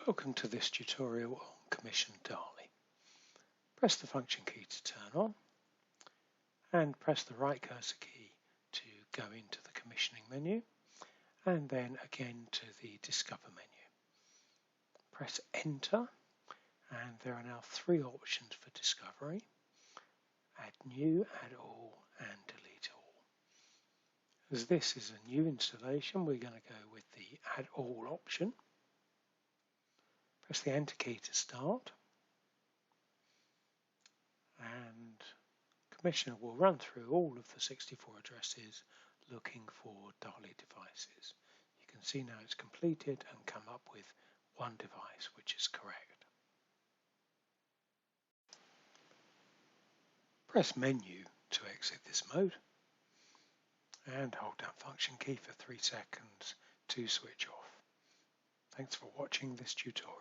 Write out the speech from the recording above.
Welcome to this tutorial on Commission DALI. Press the function key to turn on and press the right cursor key to go into the commissioning menu and then again to the Discover menu. Press Enter and there are now three options for discovery: Add New, Add All and Delete All. As this is a new installation, we're going to go with the Add All option. Press the Enter key to start, and Commissioner will run through all of the 64 addresses looking for DALI devices. You can see now it's completed and come up with one device which is correct. Press Menu to exit this mode and hold down function key for 3 seconds to switch off. Thanks for watching this tutorial.